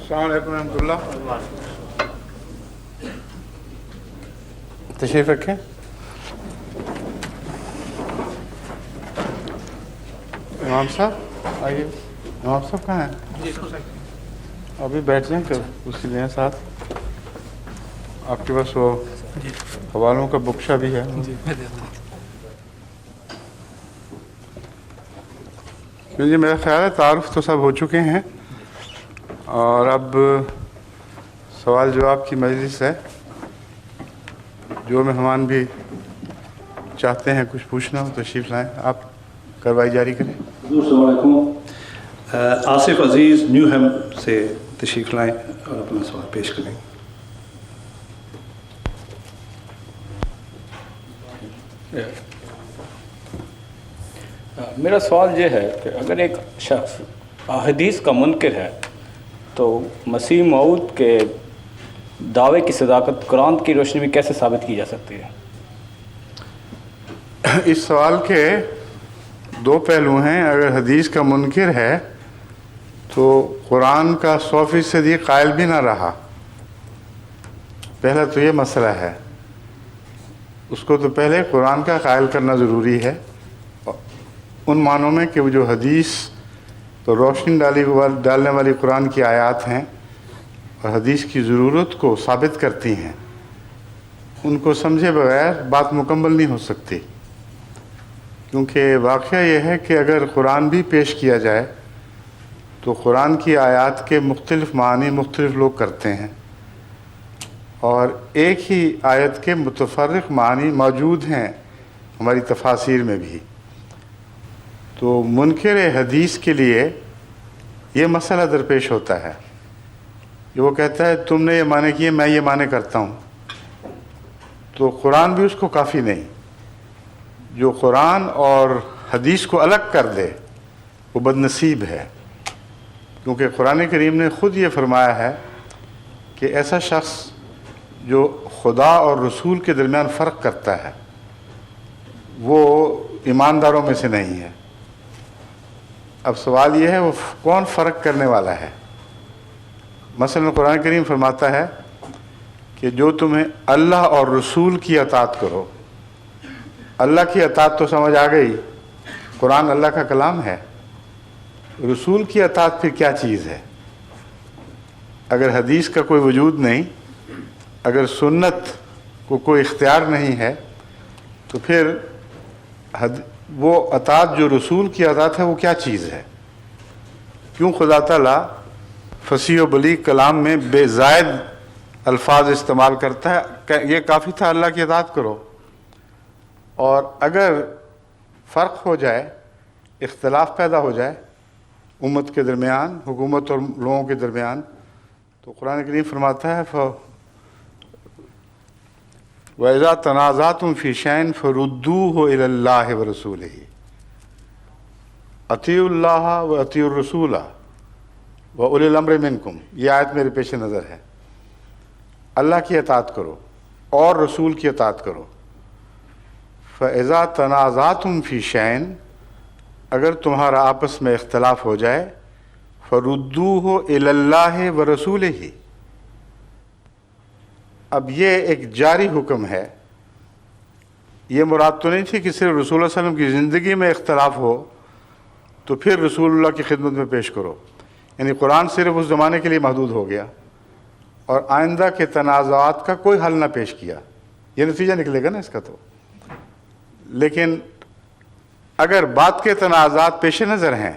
السلام علیکم ورحمۃ اللہ. تشریف رکھیں. امام صاحب آئیے. امام صاحب کہاں ہیں؟ ابھی بیٹھ جائیں کہ اس کے لیے ساتھ آپ کے پاس وہ حوالوں کا بکشا بھی ہے. جی میرا خیال ہے تعارف تو سب ہو چکے ہیں اور اب سوال جواب کی مجلس ہے. جو مہمان بھی چاہتے ہیں کچھ پوچھنا ہو تشریف لائیں. آپ کارروائی جاری کریں. السلام علیکم. آصف عزیز نیو ہیم سے تشریف لائیں اور اپنا سوال پیش کریں. میرا سوال یہ ہے کہ اگر ایک شخص حدیث کا منکر ہے تو مسیح موعود کے دعوے کی صداقت قرآن کی روشنی میں کیسے ثابت کی جا سکتی ہے؟ اس سوال کے دو پہلو ہیں. اگر حدیث کا منکر ہے تو قرآن کا 100% قائل بھی نہ رہا. پہلا تو یہ مسئلہ ہے. اس کو تو پہلے قرآن کا قائل کرنا ضروری ہے ان معنوں میں کہ وہ جو حدیث تو روشنی ڈالنے والی قرآن کی آیات ہیں اور حدیث کی ضرورت کو ثابت کرتی ہیں. ان کو سمجھے بغیر بات مکمل نہیں ہو سکتی. کیونکہ واقعہ یہ ہے کہ اگر قرآن بھی پیش کیا جائے تو قرآن کی آیات کے مختلف معنی مختلف لوگ کرتے ہیں اور ایک ہی آیت کے متفرق معنی موجود ہیں ہماری تفاسیر میں بھی. تو منکر حدیث کے لیے یہ مسئلہ درپیش ہوتا ہے کہ وہ کہتا ہے تم نے یہ معنی کیے میں یہ معنی کرتا ہوں. تو قرآن بھی اس کو کافی نہیں. جو قرآن اور حدیث کو الگ کر دے وہ بد نصیب ہے. کیونکہ قرآن کریم نے خود یہ فرمایا ہے کہ ایسا شخص جو خدا اور رسول کے درمیان فرق کرتا ہے وہ ایمانداروں میں سے نہیں ہے. اب سوال یہ ہے وہ کون فرق کرنے والا ہے؟ مثلا قرآن کریم فرماتا ہے کہ جو تمہیں اللہ اور رسول کی اطاعت کرو. اللہ کی اطاعت تو سمجھ آ گئی, قرآن اللہ کا کلام ہے. رسول کی اطاعت پھر کیا چیز ہے؟ اگر حدیث کا کوئی وجود نہیں, اگر سنت کو کوئی اختیار نہیں ہے تو پھر وہ اطاعت جو رسول کی اطاعت ہے وہ کیا چیز ہے؟ کیوں خدا تعالیٰ فصیح و بلیغ کلام میں بے زائد الفاظ استعمال کرتا ہے کہ یہ کافی تھا اللہ کی اطاعت کرو. اور اگر فرق ہو جائے, اختلاف پیدا ہو جائے امت کے درمیان, حکومت اور لوگوں کے درمیان, تو قرآن کریم فرماتا ہے وَإِذَا تَنَازَعْتُمْ فِي شَيْءٍ فَرُدُّوهُ إِلَى اللَّهِ وَرَسُولِهِ اطیعوا اللَّهَ وَاطیعوا الرَّسُولَ وَأُولِي الْأَمْرِ مِنْكُمْ. یہ آیت میرے پیش نظر ہے. اللہ کی اطاعت کرو اور رسول کی اطاعت کرو. فَإِذَا تَنَازَعْتُمْ فِي شَيْءٍ, اگر تمہارا آپس میں اختلاف ہو جائے, فَرُدُّوهُ إِلَى اللَّهِ وَرَسُولِهِ. اب یہ ایک جاری حکم ہے. یہ مراد تو نہیں تھی کہ صرف رسول اللہ علیہ وسلم کی زندگی میں اختلاف ہو تو پھر رسول اللہ کی خدمت میں پیش کرو. یعنی قرآن صرف اس زمانے کے لیے محدود ہو گیا اور آئندہ کے تنازعات کا کوئی حل نہ پیش کیا. یہ نتیجہ نکلے گا نا اس کا. تو لیکن اگر بات کے تنازعات پیش نظر ہیں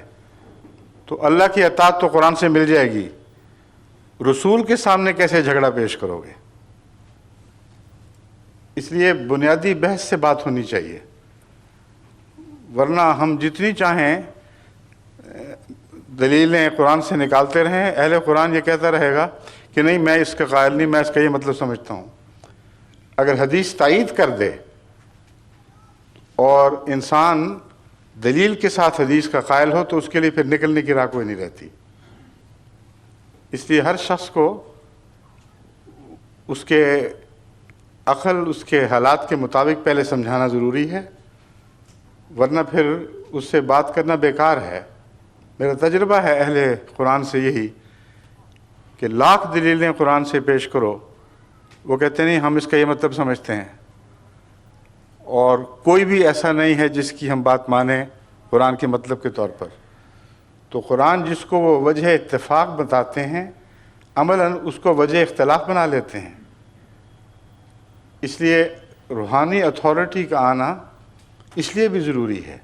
تو اللہ کی اطاعت تو قرآن سے مل جائے گی, رسول کے سامنے کیسے جھگڑا پیش کرو گے؟ اس لیے بنیادی بحث سے بات ہونی چاہیے, ورنہ ہم جتنی چاہیں دلیلیں قرآن سے نکالتے رہیں, اہل قرآن یہ کہتا رہے گا کہ نہیں میں اس کا قائل نہیں, میں اس کا یہ مطلب سمجھتا ہوں. اگر حدیث تائید کر دے اور انسان دلیل کے ساتھ حدیث کا قائل ہو تو اس کے لیے پھر نکلنے کی راہ کوئی نہیں رہتی. اس لیے ہر شخص کو اس کے عقل, اس کے حالات کے مطابق پہلے سمجھانا ضروری ہے, ورنہ پھر اس سے بات کرنا بیکار ہے. میرا تجربہ ہے اہل قرآن سے یہی کہ لاکھ دلیلیں قرآن سے پیش کرو، وہ کہتے نہیں ہم اس کا یہ مطلب سمجھتے ہیں، اور کوئی بھی ایسا نہیں ہے جس کی ہم بات مانیں قرآن کے مطلب کے طور پر۔ تو قرآن جس کو وہ وجہ اتفاق بتاتے ہیں، عملاً اس کو وجہ اختلاف بنا لیتے ہیں۔ اس لیے روحانی اتھارٹی کا آنا اس لیے بھی ضروری ہے۔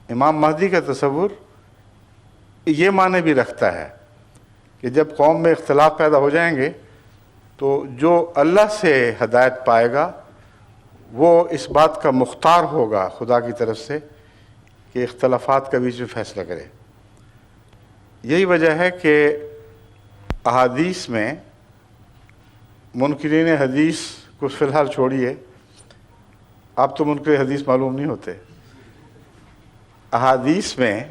امام مہدی کا تصور یہ معنی بھی رکھتا ہے کہ جب قوم میں اختلاف پیدا ہو جائیں گے تو جو اللہ سے ہدایت پائے گا وہ اس بات کا مختار ہوگا خدا کی طرف سے کہ اختلافات کا بیچ میں فیصلہ کرے۔ یہی وجہ ہے کہ احادیث میں منکرین حدیث کو فی الحال چھوڑیے، آپ تو منکر حدیث معلوم نہیں ہوتے، احادیث میں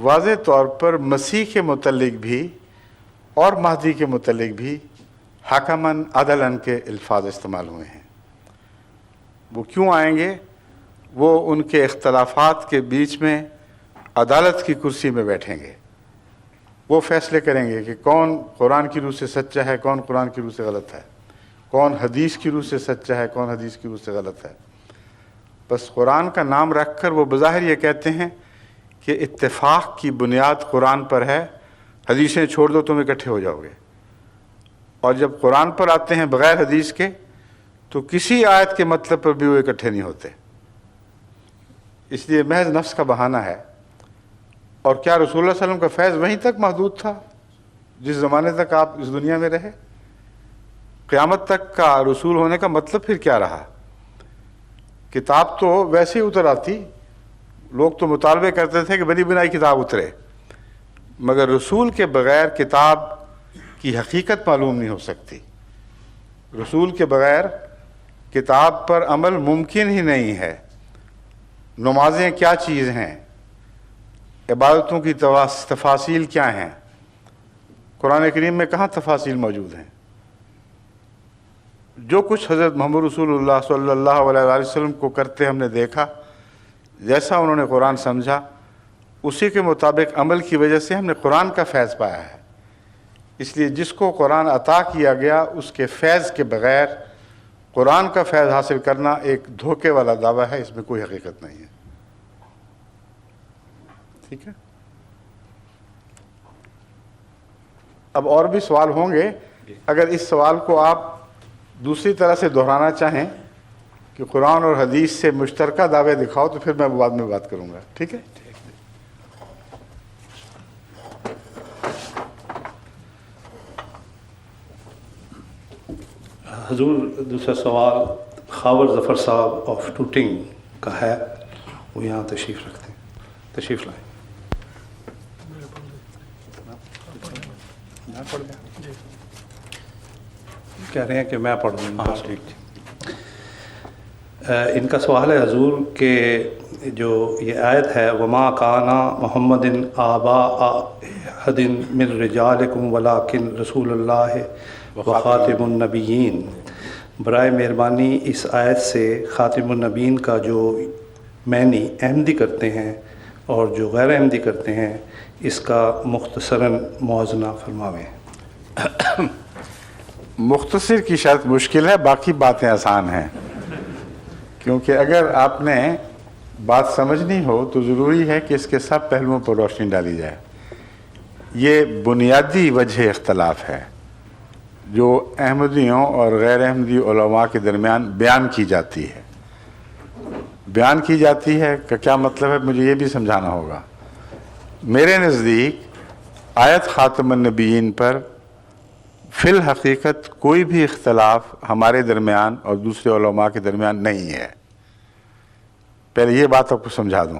واضح طور پر مسیح کے متعلق بھی اور مہدی کے متعلق بھی حکماً عدلاً کے الفاظ استعمال ہوئے ہیں۔ وہ کیوں آئیں گے؟ وہ ان کے اختلافات کے بیچ میں عدالت کی کرسی میں بیٹھیں گے، وہ فیصلے کریں گے کہ کون قرآن کی روح سے سچا ہے، کون قرآن کی روح سے غلط ہے، کون حدیث کی روح سے سچا ہے، کون حدیث کی روح سے غلط ہے۔ بس قرآن کا نام رکھ کر وہ بظاہر یہ کہتے ہیں کہ اتفاق کی بنیاد قرآن پر ہے، حدیثیں چھوڑ دو تم اکٹھے ہو جاؤ گے، اور جب قرآن پر آتے ہیں بغیر حدیث کے تو کسی آیت کے مطلب پر بھی وہ اکٹھے نہیں ہوتے۔ اس لیے محض نفس کا بہانہ ہے۔ اور کیا رسول اللہ صلی اللہ علیہ وسلم کا فیض وہیں تک محدود تھا جس زمانے تک آپ اس دنیا میں رہے؟ قیامت تک کا رسول ہونے کا مطلب پھر کیا رہا؟ کتاب تو ویسے ہی اتر آتی، لوگ تو مطالبے کرتے تھے کہ بنی بنائی کتاب اترے، مگر رسول کے بغیر کتاب کی حقیقت معلوم نہیں ہو سکتی۔ رسول کے بغیر کتاب پر عمل ممکن ہی نہیں ہے۔ نمازیں کیا چیز ہیں، عبادتوں کی تفاصیل کیا ہیں، قرآن کریم میں کہاں تفاصیل موجود ہیں؟ جو کچھ حضرت محمد رسول اللہ صلی اللہ علیہ وآلہ وسلم کو کرتے ہم نے دیکھا، جیسا انہوں نے قرآن سمجھا اسی کے مطابق عمل کی وجہ سے ہم نے قرآن کا فیض پایا ہے۔ اس لیے جس کو قرآن عطا کیا گیا اس کے فیض کے بغیر قرآن کا فیض حاصل کرنا ایک دھوکے والا دعویٰ ہے، اس میں کوئی حقیقت نہیں ہے۔ ٹھیک ہے، اب اور بھی سوال ہوں گے، اگر اس سوال کو آپ دوسری طرح سے دہرانا چاہیں کہ قرآن اور حدیث سے مشترکہ دعوے دکھاؤ تو پھر میں بعد میں بات کروں گا۔ ٹھیک ہے؟ حضور دوسرا سوال خاور ظفر صاحب آف ٹوٹنگ کا ہے، وہ یہاں تشریف رکھتے ہیں، تشریف لائیں۔ کہہ رہے ہیں کہ میں پڑھ دوں گا۔ ان کا سوال ہے حضور کہ جو یہ آیت ہے وما کانا محمد آبا احد من رجالکم ولکن رسول اللہ وخاتم النبیین، برائے مہربانی اس آیت سے خاتم النبیین کا جو معنی احمدی کرتے ہیں اور جو غیر احمدی کرتے ہیں اس کا مختصراً موازنہ فرماویں۔ مختصر کی شرط مشکل ہے، باقی باتیں آسان ہیں، کیونکہ اگر آپ نے بات سمجھنی ہو تو ضروری ہے کہ اس کے سب پہلوؤں پر روشنی ڈالی جائے۔ یہ بنیادی وجہ اختلاف ہے جو احمدیوں اور غیر احمدی علماء کے درمیان بیان کی جاتی ہے۔ بیان کی جاتی ہے کہ کیا مطلب ہے، مجھے یہ بھی سمجھانا ہوگا۔ میرے نزدیک آیت خاتم النبیین پر فی الحقیقت کوئی بھی اختلاف ہمارے درمیان اور دوسرے علماء کے درمیان نہیں ہے۔ پہلے یہ بات آپ کو سمجھا دوں،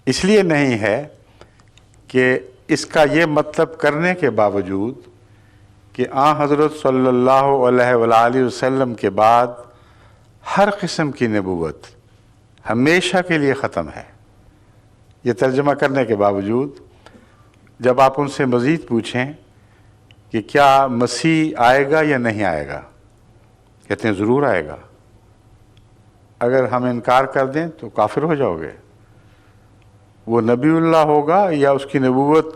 اس لیے نہیں ہے کہ اس کا یہ مطلب کرنے کے باوجود کہ آن حضرت صلی اللہ علیہ وآلہ وسلم کے بعد ہر قسم کی نبوت ہمیشہ کے لیے ختم ہے۔ یہ ترجمہ کرنے کے باوجود جب آپ ان سے مزید پوچھیں کہ کیا مسیح آئے گا یا نہیں آئے گا، کہتے ہیں ضرور آئے گا۔ اگر ہم انکار کر دیں تو کافر ہو جاؤ گے۔ وہ نبی اللہ ہوگا یا اس کی نبوت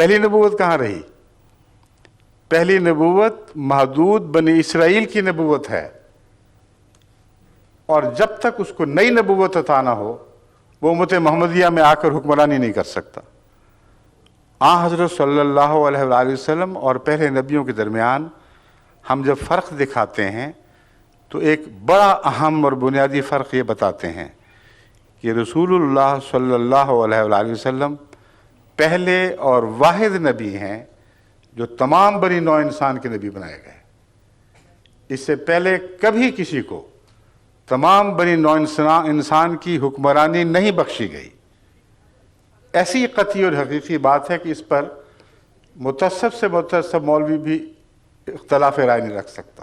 پہلی نبوت کہاں رہی؟ پہلی نبوت محدود بنی اسرائیل کی نبوت ہے، اور جب تک اس کو نئی نبوت عطا نہ ہو وہ امت محمدیہ میں آ کر حکمرانی نہیں کر سکتا۔ حضرت صلی اللہ علیہ وآلہ وسلم اور پہلے نبیوں کے درمیان ہم جب فرق دکھاتے ہیں تو ایک بڑا اہم اور بنیادی فرق یہ بتاتے ہیں کہ رسول اللہ صلی اللہ علیہ وآلہ وسلم پہلے اور واحد نبی ہیں جو تمام بنی نوع انسان کے نبی بنائے گئے۔ اس سے پہلے کبھی کسی کو تمام بنی نوع انسان کی حکمرانی نہیں بخشی گئی۔ ایسی قطعی اور حقیقی بات ہے کہ اس پر متعصب سے متعصب مولوی بھی اختلاف رائے نہیں رکھ سکتا۔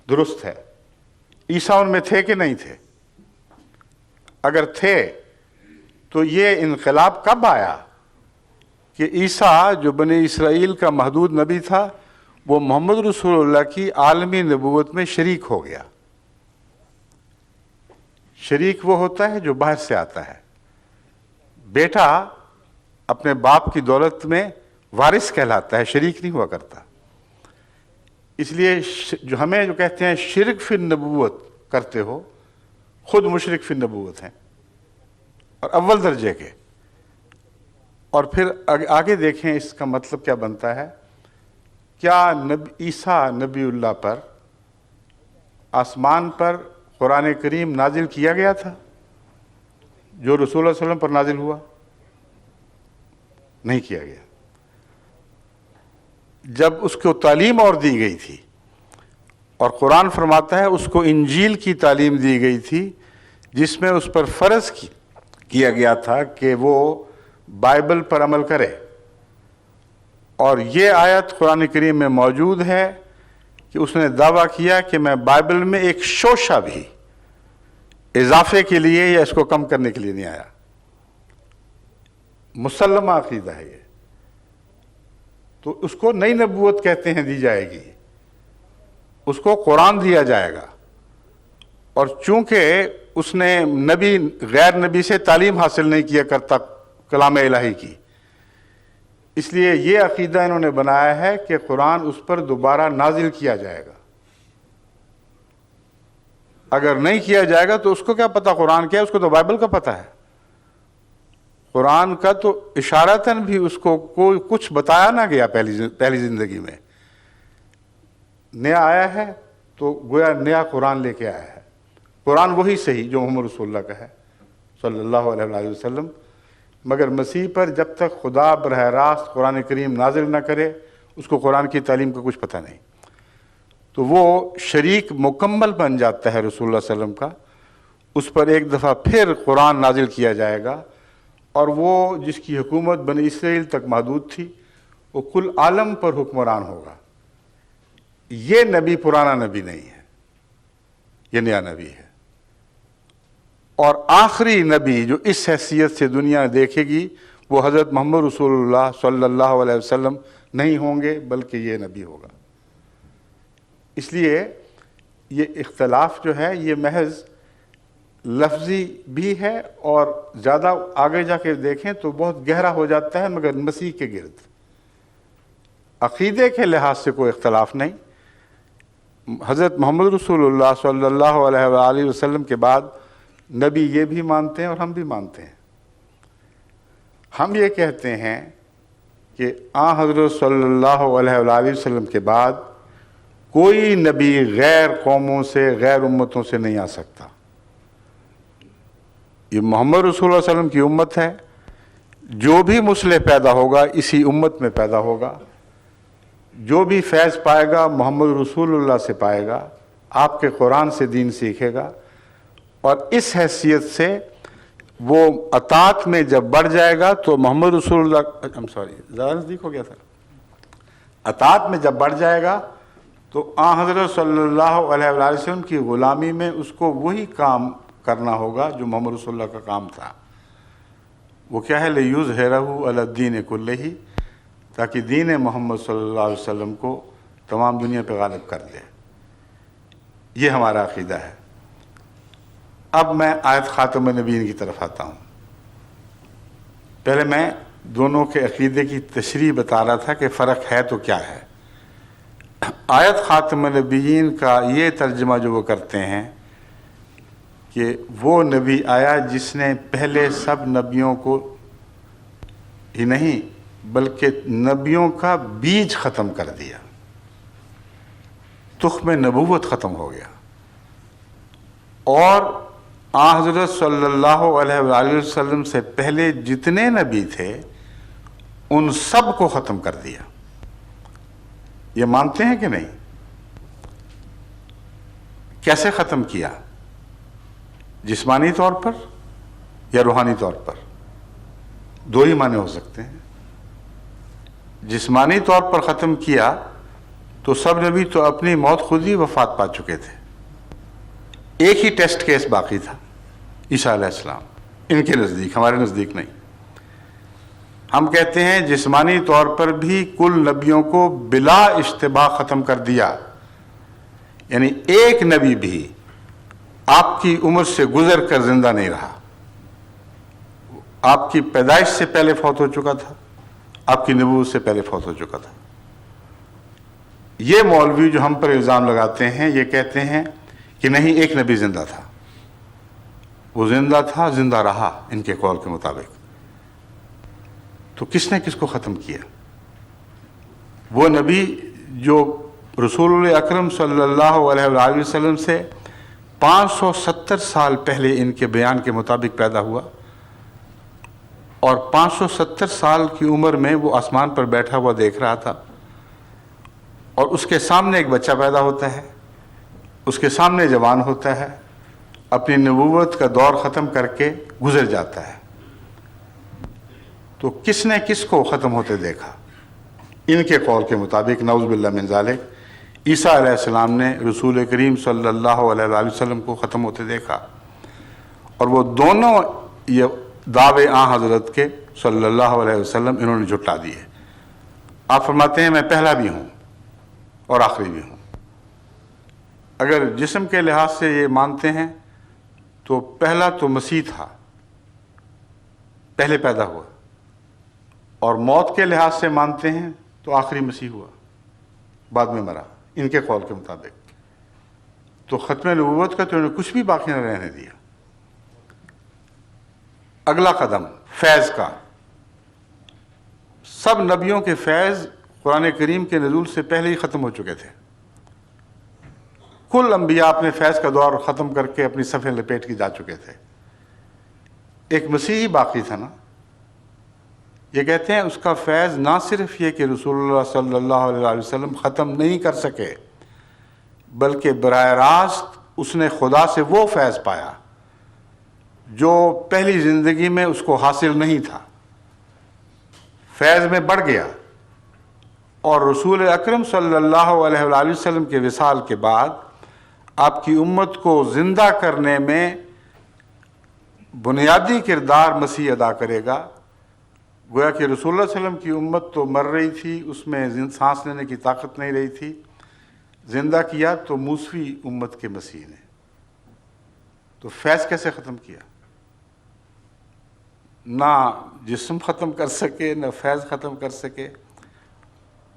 درست ہے، عیسیٰ ان میں تھے کہ نہیں تھے؟ اگر تھے تو یہ انقلاب کب آیا کہ عیسیٰ جو بنی اسرائیل کا محدود نبی تھا وہ محمد رسول اللہ کی عالمی نبوت میں شریک ہو گیا؟ شریک وہ ہوتا ہے جو باہر سے آتا ہے۔ بیٹا اپنے باپ کی دولت میں وارث کہلاتا ہے، شریک نہیں ہوا کرتا۔ اس لیے جو ہمیں جو کہتے ہیں شرک فی النبوت کرتے ہو، خود مشرک فی النبوت ہیں اور اول درجے کے۔ اور پھر آگے دیکھیں اس کا مطلب کیا بنتا ہے۔ کیا عیسیٰ نبی اللہ پر آسمان پر قرآن کریم نازل کیا گیا تھا جو رسول اللہ علیہ وسلم پر نازل ہوا؟ نہیں کیا گیا۔ جب اس کو تعلیم اور دی گئی تھی، اور قرآن فرماتا ہے اس کو انجیل کی تعلیم دی گئی تھی جس میں اس پر فرض کیا گیا تھا کہ وہ بائبل پر عمل کرے، اور یہ آیت قرآن کریم میں موجود ہے کہ اس نے دعویٰ کیا کہ میں بائبل میں ایک شوشہ بھی اضافے کے لیے یا اس کو کم کرنے کے لیے نہیں آیا۔ مسلمہ عقیدہ ہے یہ۔ تو اس کو نئی نبوت کہتے ہیں، دی جائے گی، اس کو قرآن دیا جائے گا، اور چونکہ اس نے نبی غیر نبی سے تعلیم حاصل نہیں کیا کرتا کلام الہی کی، اس لیے یہ عقیدہ انہوں نے بنایا ہے کہ قرآن اس پر دوبارہ نازل کیا جائے گا۔ اگر نہیں کیا جائے گا تو اس کو کیا پتا قرآن کیا ہے؟ اس کو تو بائبل کا پتا ہے۔ قرآن کا تو اشارتاً بھی اس کو کوئی کچھ بتایا نہ گیا پہلی زندگی میں۔ نیا آیا ہے تو گویا نیا قرآن لے کے آیا ہے۔ قرآن وہی صحیح جو محمد رسول اللہ کا ہے صلی اللہ علیہ وآلہ وسلم، مگر مسیح پر جب تک خدا براہ راست قرآن کریم نازل نہ کرے اس کو قرآن کی تعلیم کا کچھ پتہ نہیں، تو وہ شریک مکمل بن جاتا ہے رسول اللہ صلی اللہ علیہ وسلم کا۔ اس پر ایک دفعہ پھر قرآن نازل کیا جائے گا، اور وہ جس کی حکومت بنی اسرائیل تک محدود تھی وہ کل عالم پر حکمران ہوگا۔ یہ نبی پرانا نبی نہیں ہے، یہ نیا نبی ہے، اور آخری نبی جو اس حیثیت سے دنیا دیکھے گی وہ حضرت محمد رسول اللہ صلی اللہ علیہ وسلم نہیں ہوں گے، بلکہ یہ نبی ہوگا۔ اس لیے یہ اختلاف جو ہے یہ محض لفظی بھی ہے، اور زیادہ آگے جا کے دیکھیں تو بہت گہرا ہو جاتا ہے، مگر مسیح کے گرد عقیدے کے لحاظ سے کوئی اختلاف نہیں۔ حضرت محمد رسول اللہ صلی اللہ علیہ وآلہ وسلم کے بعد نبی یہ بھی مانتے ہیں اور ہم بھی مانتے ہیں۔ ہم یہ کہتے ہیں کہ حضرت صلی اللہ علیہ وآلہ وسلم کے بعد کوئی نبی غیر قوموں سے غیر امتوں سے نہیں آ سکتا۔ یہ محمد رسول اللہ علیہ وسلم کی امت ہے، جو بھی مصلح پیدا ہوگا اسی امت میں پیدا ہوگا، جو بھی فیض پائے گا محمد رسول اللہ سے پائے گا، آپ کے قرآن سے دین سیکھے گا، اور اس حیثیت سے وہ اطاعت میں جب بڑھ جائے گا تو محمد رسول اللہ زیادہ نزدیک ہو گیا تھا، اطاعت میں جب بڑھ جائے گا تو حضرت صلی اللہ علیہ وآلہ وسلم کی غلامی میں اس کو وہی کام کرنا ہوگا جو محمد رسول اللہ کا کام تھا۔ وہ کیا ہے؟ لِيُظْهِرَهُ عَلَى الدِّينِ كُلِّهِ، تاکہ دین محمد صلی اللہ علیہ وسلم کو تمام دنیا پہ غالب کر دے۔ یہ ہمارا عقیدہ ہے۔ اب میں آیت خاتم النبیین کی طرف آتا ہوں۔ پہلے میں دونوں کے عقیدے کی تشریح بتا رہا تھا کہ فرق ہے تو کیا ہے۔ آیت خاتم النبیین کا یہ ترجمہ جو وہ کرتے ہیں کہ وہ نبی آیا جس نے پہلے سب نبیوں کو ہی نہیں بلکہ نبیوں کا بیج ختم کر دیا، تخم نبوت ختم ہو گیا، اور آن حضرت صلی اللہ علیہ وآلہ وسلم سے پہلے جتنے نبی تھے ان سب کو ختم کر دیا۔ یہ مانتے ہیں کہ نہیں؟ کیسے ختم کیا؟ جسمانی طور پر یا روحانی طور پر؟ دو ہی معنی ہو سکتے ہیں۔ جسمانی طور پر ختم کیا تو سب نبی تو اپنی موت خود ہی وفات پا چکے تھے، ایک ہی ٹیسٹ کیس باقی تھا، عیسیٰ علیہ السلام، ان کے نزدیک، ہمارے نزدیک نہیں۔ ہم کہتے ہیں جسمانی طور پر بھی کل نبیوں کو بلا اشتباہ ختم کر دیا، یعنی ایک نبی بھی آپ کی عمر سے گزر کر زندہ نہیں رہا، آپ کی پیدائش سے پہلے فوت ہو چکا تھا، آپ کی نبوت سے پہلے فوت ہو چکا تھا۔ یہ مولوی جو ہم پر الزام لگاتے ہیں یہ کہتے ہیں کہ نہیں، ایک نبی زندہ تھا، وہ زندہ تھا، زندہ رہا ان کے قول کے مطابق۔ تو کس نے کس کو ختم کیا؟ وہ نبی جو رسول اکرم صلی اللہ علیہ وآلہ وسلم سے 570 سال پہلے ان کے بیان کے مطابق پیدا ہوا، اور 570 سال کی عمر میں وہ آسمان پر بیٹھا ہوا دیکھ رہا تھا، اور اس کے سامنے ایک بچہ پیدا ہوتا ہے، اس کے سامنے جوان ہوتا ہے، اپنی نبوت کا دور ختم کر کے گزر جاتا ہے۔ تو کس نے کس کو ختم ہوتے دیکھا؟ ان کے قول کے مطابق نعوذ باللہ من ذالک عیسیٰ علیہ السلام نے رسول کریم صلی اللہ علیہ وآلہ وسلم کو ختم ہوتے دیکھا، اور وہ دونوں یہ دعوے آن حضرت کے صلی اللہ علیہ وسلم انہوں نے جھٹلا دیے۔ آپ فرماتے ہیں میں پہلا بھی ہوں اور آخری بھی ہوں۔ اگر جسم کے لحاظ سے یہ مانتے ہیں تو پہلا تو مسیح تھا، پہلے پیدا ہوا، اور موت کے لحاظ سے مانتے ہیں تو آخری مسیح ہوا، بعد میں مرا، ان کے قول کے مطابق۔ تو ختم نبوت کا تو انہوں نے کچھ بھی باقی نہ رہنے دیا۔ اگلا قدم فیض کا۔ سب نبیوں کے فیض قرآن کریم کے نزول سے پہلے ہی ختم ہو چکے تھے۔ کل انبیاء اپنے فیض کا دور ختم کر کے اپنی صفیں لپیٹ کے جا چکے تھے، ایک مسیح ہی باقی تھا نا۔ یہ کہتے ہیں اس کا فیض نہ صرف یہ کہ رسول اللہ صلی اللہ علیہ وسلم ختم نہیں کر سکے، بلکہ براہ راست اس نے خدا سے وہ فیض پایا جو پہلی زندگی میں اس کو حاصل نہیں تھا، فیض میں بڑھ گیا، اور رسول اکرم صلی اللہ علیہ وآلہ وسلم کے وصال کے بعد آپ کی امت کو زندہ کرنے میں بنیادی کردار مسیح ادا کرے گا۔ گویا کہ رسول اللہ علیہ وسلم کی امت تو مر رہی تھی، اس میں سانس لینے کی طاقت نہیں رہی تھی، زندہ کیا تو موسوی امت کے مسیح نے۔ تو فیض کیسے ختم کیا؟ نہ جسم ختم کر سکے، نہ فیض ختم کر سکے،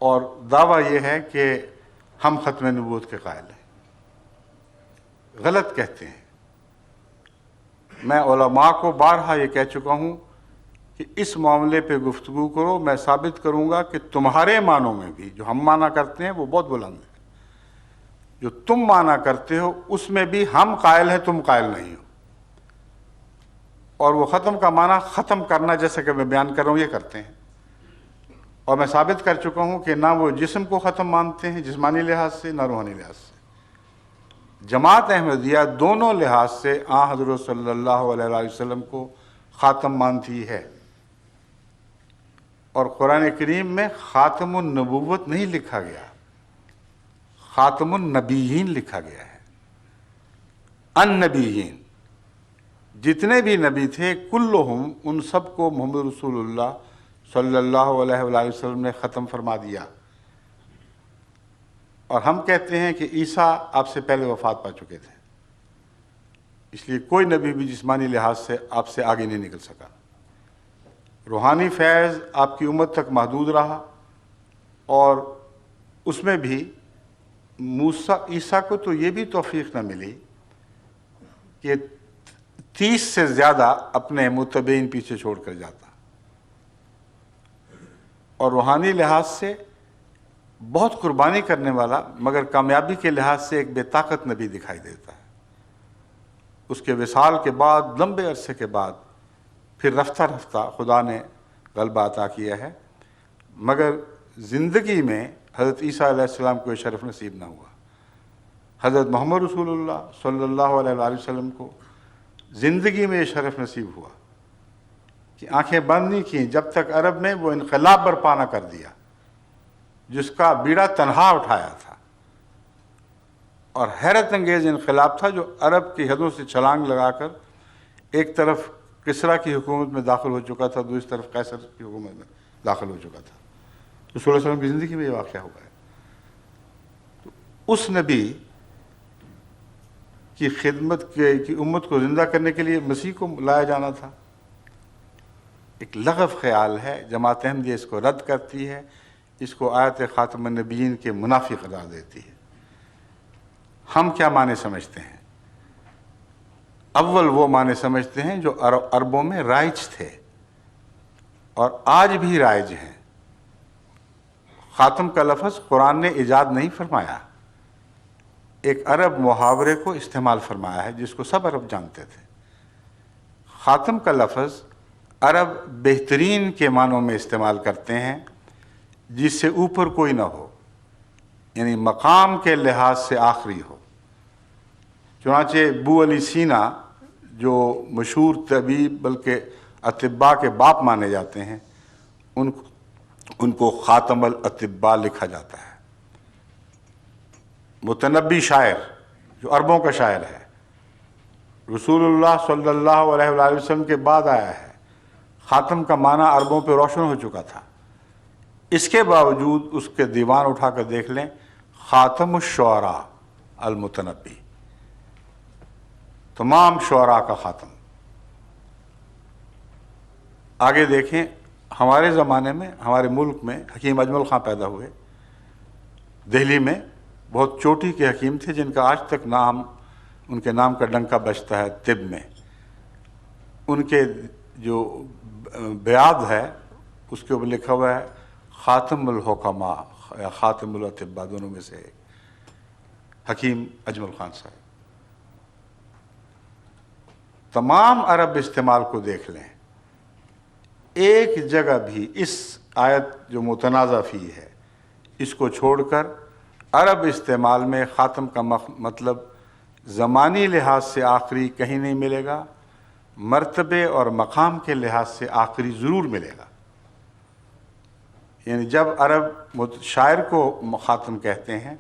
اور دعویٰ یہ ہے کہ ہم ختم نبوت کے قائل ہیں۔ غلط کہتے ہیں۔ میں علماء کو بارہا یہ کہہ چکا ہوں کہ اس معاملے پہ گفتگو کرو، میں ثابت کروں گا کہ تمہارے معنوں میں بھی جو ہم مانا کرتے ہیں وہ بہت بلند ہے، جو تم مانا کرتے ہو اس میں بھی ہم قائل ہیں، تم قائل نہیں ہو۔ اور وہ ختم کا معنی ختم کرنا، جیسا کہ میں بیان کر رہا ہوں، یہ کرتے ہیں۔ اور میں ثابت کر چکا ہوں کہ نہ وہ جسم کو ختم مانتے ہیں جسمانی لحاظ سے، نہ روحانی لحاظ سے۔ جماعت احمدیہ دونوں لحاظ سے آن حضرت صلی اللہ علیہ وآلہ وسلم کو خاتم مانتی ہے، اور قرآن کریم میں خاتم النبوت نہیں لکھا گیا، خاتم النبیین لکھا گیا ہے۔ النبیین، جتنے بھی نبی تھے کلہم، ان سب کو محمد رسول اللہ صلی اللہ علیہ وآلہ وسلم نے ختم فرما دیا۔ اور ہم کہتے ہیں کہ عیسیٰ آپ سے پہلے وفات پا چکے تھے، اس لیے کوئی نبی بھی جسمانی لحاظ سے آپ سے آگے نہیں نکل سکا۔ روحانی فیض آپ کی امت تک محدود رہا، اور اس میں بھی عیسیٰ کو تو یہ بھی توفیق نہ ملی کہ 30 سے زیادہ اپنے متبعین پیچھے چھوڑ کر جاتا، اور روحانی لحاظ سے بہت قربانی کرنے والا مگر کامیابی کے لحاظ سے ایک بے طاقت نبی دکھائی دیتا ہے۔ اس کے وصال کے بعد لمبے عرصے کے بعد پھر رفتہ رفتہ خدا نے غلبہ عطا کیا ہے، مگر زندگی میں حضرت عیسیٰ علیہ السلام کو یہ شرف نصیب نہ ہوا۔ حضرت محمد رسول اللہ صلی اللہ علیہ وآلہ وسلم کو زندگی میں یہ شرف نصیب ہوا کہ آنکھیں بند نہیں کیں جب تک عرب میں وہ انقلاب برپا نہ کر دیا جس کا بیڑا تنہا اٹھایا تھا، اور حیرت انگیز انقلاب تھا جو عرب کی حدوں سے چھلانگ لگا کر ایک طرف کسریٰ کی حکومت میں داخل ہو چکا تھا، دوسری طرف قیصر کی حکومت میں داخل ہو چکا تھا۔ رسول اللہ علیہ وسلم کی زندگی میں یہ واقعہ ہوا ہے۔ تو اس نبی کی خدمت کی امت کو زندہ کرنے کے لیے مسیح کو لایا جانا تھا۔ ایک لغو خیال ہے، جماعت احمدیہ اس کو رد کرتی ہے، اس کو آیت خاتم النبیین کے منافی قرار دیتی ہے۔ ہم کیا معنی سمجھتے ہیں؟ اول وہ معنی سمجھتے ہیں جو عربوں میں رائج تھے اور آج بھی رائج ہیں۔ خاتم کا لفظ قرآن نے ایجاد نہیں فرمایا، ایک عرب محاورے کو استعمال فرمایا ہے جس کو سب عرب جانتے تھے۔ خاتم کا لفظ عرب بہترین کے معنوں میں استعمال کرتے ہیں، جس سے اوپر کوئی نہ ہو، یعنی مقام کے لحاظ سے آخری ہو۔ چنانچہ ابو علی سینا جو مشہور طبیب بلکہ اطباء کے باپ مانے جاتے ہیں، ان کو خاتم الاطباء لکھا جاتا ہے۔ متنبی شاعر جو عربوں کا شاعر ہے، رسول اللہ صلی اللہ علیہ وآلہ وسلم کے بعد آیا ہے، خاتم کا معنی عربوں پہ روشن ہو چکا تھا۔ اس کے باوجود اس کے دیوان اٹھا کر دیکھ لیں، خاتم الشعراء المتنبی، تمام شعراء کا خاتم۔ آگے دیکھیں، ہمارے زمانے میں ہمارے ملک میں حکیم اجمل خان پیدا ہوئے، دہلی میں بہت چوٹی کے حکیم تھے جن کا آج تک نام، ان کے نام کا ڈنکا بجتا ہے طب میں۔ ان کے جو بیعت ہے اس کے اوپر لکھا ہوا ہے خاتم الحکماء یا خاتم الاطباء، دونوں میں سے ایک، حکیم اجمل خان صاحب۔ تمام عرب استعمال کو دیکھ لیں، ایک جگہ بھی اس آیت جو متنازع فی ہے اس کو چھوڑ کر عرب استعمال میں خاتم کا مطلب زمانی لحاظ سے آخری کہیں نہیں ملے گا، مرتبے اور مقام کے لحاظ سے آخری ضرور ملے گا۔ یعنی جب عرب شاعر کو خاتم کہتے ہیں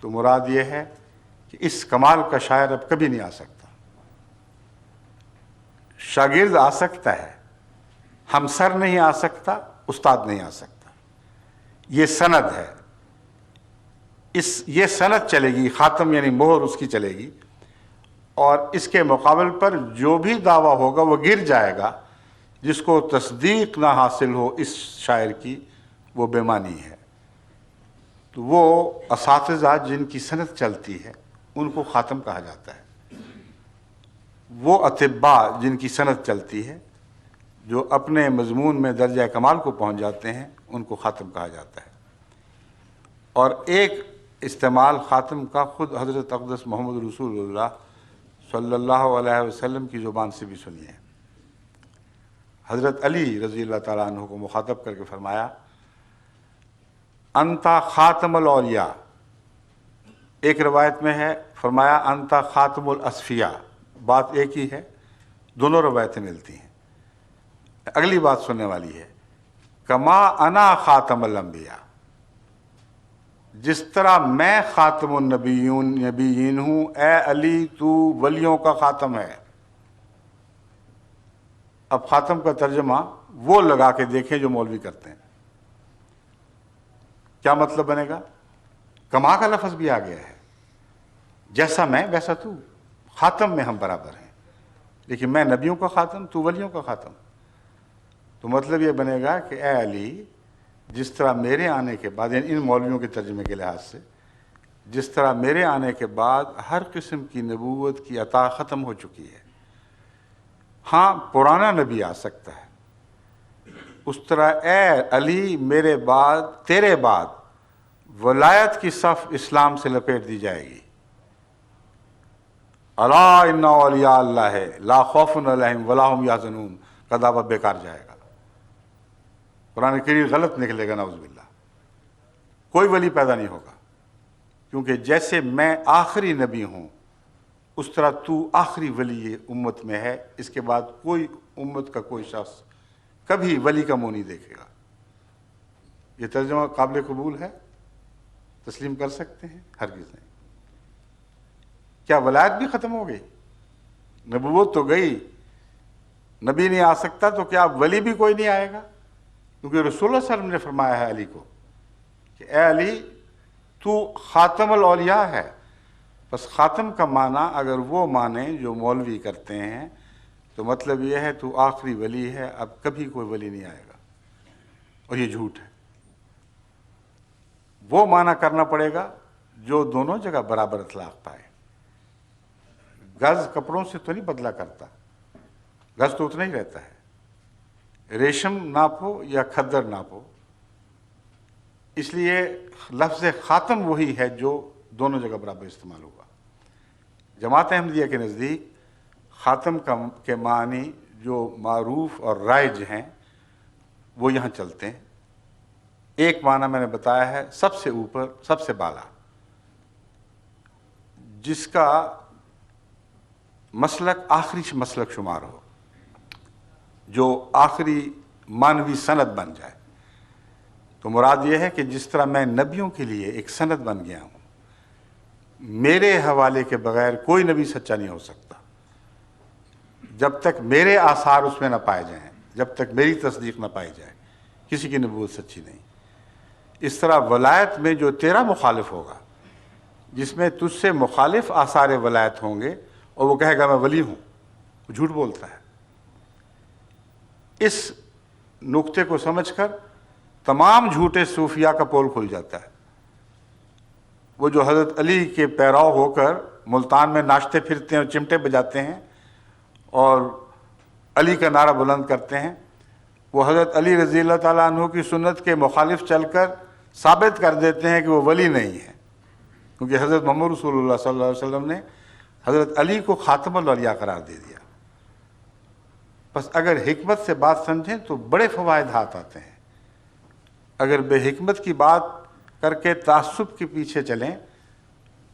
تو مراد یہ ہے کہ اس کمال کا شاعر اب کبھی نہیں آ سکتا۔ شاگرد آ سکتا ہے، ہمسر نہیں آ سکتا، استاد نہیں آ سکتا۔ یہ سند ہے، یہ سند چلے گی، خاتم یعنی مہر اس کی چلے گی، اور اس کے مقابل پر جو بھی دعویٰ ہوگا وہ گر جائے گا۔ جس کو تصدیق نہ حاصل ہو اس شاعر کی، وہ بے معنی ہے۔ تو وہ اساتذہ جن کی سند چلتی ہے ان کو خاتم کہا جاتا ہے۔ وہ اطباء جن کی سند چلتی ہے، جو اپنے مضمون میں درجہ کمال کو پہنچ جاتے ہیں، ان کو خاتم کہا جاتا ہے۔ اور ایک استعمال خاتم کا خود حضرت اقدس محمد رسول اللہ صلی اللہ علیہ وسلم کی زبان سے بھی سنیے۔ حضرت علی رضی اللہ تعالیٰ عنہ کو مخاطب کر کے فرمایا، انتا خاتم الاولیاء۔ ایک روایت میں ہے فرمایا انتا خاتم الاصفیاء، بات ایک ہی ہے، دونوں روایتیں ملتی ہیں۔ اگلی بات سننے والی ہے، کما انا خاتم الانبیاء، جس طرح میں خاتم النبیین ہوں، اے علی تو ولیوں کا خاتم ہے۔ اب خاتم کا ترجمہ وہ لگا کے دیکھیں جو مولوی کرتے ہیں۔ کیا مطلب بنے گا؟ کما کا لفظ بھی آ گیا ہے، جیسا میں ویسا تو، خاتم میں ہم برابر ہیں، لیکن میں نبیوں کا خاتم، تو ولیوں کا خاتم۔ تو مطلب یہ بنے گا کہ اے علی، جس طرح میرے آنے کے بعد، یعنی ان مولویوں کے ترجمے کے لحاظ سے، جس طرح میرے آنے کے بعد ہر قسم کی نبوت کی عطا ختم ہو چکی ہے، ہاں پرانا نبی آ سکتا ہے، اس طرح اے علی میرے بعد، تیرے بعد ولایت کی صف اسلام سے لپیٹ دی جائے گی۔ الا ان اولیاء اللہ لا خوف علیہم ولا هم یحزنون کا دعویٰ بیکار جائے گا، قرآن کریم غلط نکلے گا، نعوذ باللہ، کوئی ولی پیدا نہیں ہوگا، کیونکہ جیسے میں آخری نبی ہوں اس طرح تو آخری ولی امت میں ہے، اس کے بعد کوئی امت کا کوئی شخص کبھی ولی کا منہ نہیں دیکھے گا۔ یہ ترجمہ قابل قبول ہے؟ تسلیم کر سکتے ہیں؟ ہرگز نہیں۔ کیا ولایت بھی ختم ہو گئی؟ نبوت تو گئی، نبی نہیں آ سکتا، تو کیا ولی بھی کوئی نہیں آئے گا؟ کیونکہ رسول اللہ صلی اللہ علیہ وسلم نے فرمایا ہے علی کو کہ اے علی تو خاتم الاولیاء ہے۔ بس خاتم کا معنی اگر وہ معنی جو مولوی کرتے ہیں تو مطلب یہ ہے تو آخری ولی ہے، اب کبھی کوئی ولی نہیں آئے گا، اور یہ جھوٹ ہے۔ وہ معنی کرنا پڑے گا جو دونوں جگہ برابر اطلاق پائے۔ گز کپڑوں سے تو نہیں بدلا کرتا، گز تو اتنا ہی رہتا ہے، ریشم ناپو یا کھدر ناپو۔ اس لیے لفظ خاتم وہی ہے جو دونوں جگہ برابر استعمال ہوگا۔ جماعت احمدیہ کے نزدیک خاتم کے معنی جو معروف اور رائج ہیں وہ یہاں چلتے ہیں۔ ایک معنی میں نے بتایا ہے سب سے اوپر، سب سے بالا، جس کا مسلک آخری مسلک شمار ہو، جو آخری مانوی سند بن جائے۔ تو مراد یہ ہے کہ جس طرح میں نبیوں کے لیے ایک سند بن گیا ہوں، میرے حوالے کے بغیر کوئی نبی سچا نہیں ہو سکتا جب تک میرے آثار اس میں نہ پائے جائیں، جب تک میری تصدیق نہ پائی جائے، کسی کی نبوت سچی نہیں۔ اس طرح ولایت میں جو تیرا مخالف ہوگا، جس میں تجھ سے مخالف آثار ولایت ہوں گے اور وہ کہے گا میں ولی ہوں، وہ جھوٹ بولتا ہے۔ اس نقطے کو سمجھ کر تمام جھوٹے صوفیاء کا پول کھل جاتا ہے۔ وہ جو حضرت علی کے پیرو ہو کر ملتان میں ناچتے پھرتے ہیں اور چمٹے بجاتے ہیں اور علی کا نعرہ بلند کرتے ہیں، وہ حضرت علی رضی اللہ تعالیٰ عنہ کی سنت کے مخالف چل کر ثابت کر دیتے ہیں کہ وہ ولی نہیں ہے، کیونکہ حضرت محمد رسول اللہ صلی اللہ علیہ وسلم نے حضرت علی کو خاتم الاولیاء قرار دے دیا۔ بس اگر حکمت سے بات سمجھیں تو بڑے فوائد ہاتھ آتے ہیں، اگر بے حکمت کی بات کر کے تعصب کے پیچھے چلیں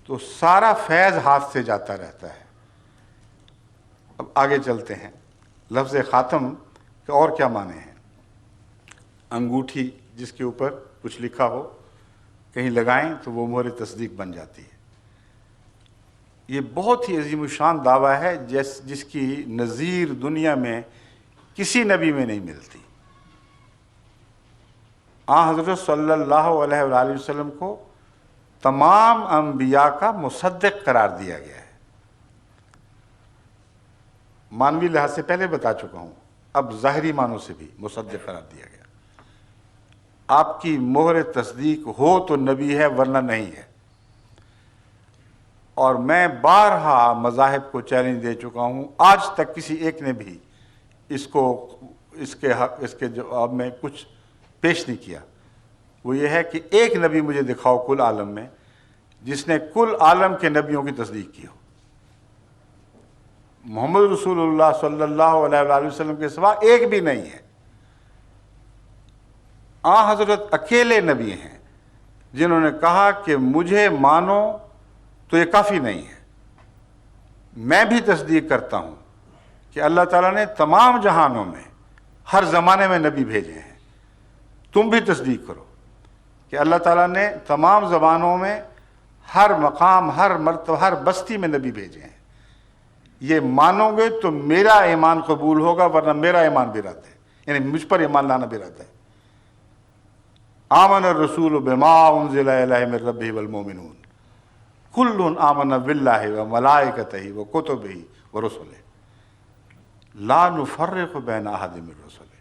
تو سارا فیض ہاتھ سے جاتا رہتا ہے۔ اب آگے چلتے ہیں، لفظ خاتم کے اور کیا معنی ہیں؟ انگوٹھی جس کے اوپر کچھ لکھا ہو، کہیں لگائیں تو وہ مہر تصدیق بن جاتی ہے۔ یہ بہت ہی عظیم الشان دعویٰ ہے جس کی نظیر دنیا میں کسی نبی میں نہیں ملتی۔ حضرت صلی اللہ علیہ وآلہ وسلم کو تمام انبیاء کا مصدق قرار دیا گیا ہے۔ مانوی لحاظ سے پہلے بتا چکا ہوں، اب ظاہری معنوں سے بھی مصدق قرار دیا گیا۔ آپ کی مہر تصدیق ہو تو نبی ہے، ورنہ نہیں ہے۔ اور میں بارہا مذاہب کو چیلنج دے چکا ہوں، آج تک کسی ایک نے بھی اس کے جواب میں کچھ پیش نہیں کیا۔ وہ یہ ہے کہ ایک نبی مجھے دکھاؤ کل عالم میں جس نے کل عالم کے نبیوں کی تصدیق کی ہو۔ محمد رسول اللہ صلی اللہ علیہ وآلہ وسلم کے سوا ایک بھی نہیں ہے۔ حضرت اکیلے نبی ہیں جنہوں نے کہا کہ مجھے مانو تو یہ کافی نہیں ہے، میں بھی تصدیق کرتا ہوں کہ اللہ تعالیٰ نے تمام جہانوں میں ہر زمانے میں نبی بھیجے ہیں۔ تم بھی تصدیق کرو کہ اللہ تعالیٰ نے تمام زبانوں میں ہر مقام، ہر مرتبہ، ہر بستی میں نبی بھیجے ہیں۔ یہ مانو گے تو میرا ایمان قبول ہوگا، ورنہ میرا ایمان بھی رد ہے، یعنی مجھ پر ایمان لانا بھی رد ہے۔ آمن الرسول بما انزل الیہ من ربہ والمؤمنون کل آمن باللہ وملائکتہ وکتبہ ورسلہ لا نفرق بین احد من رسلہ۔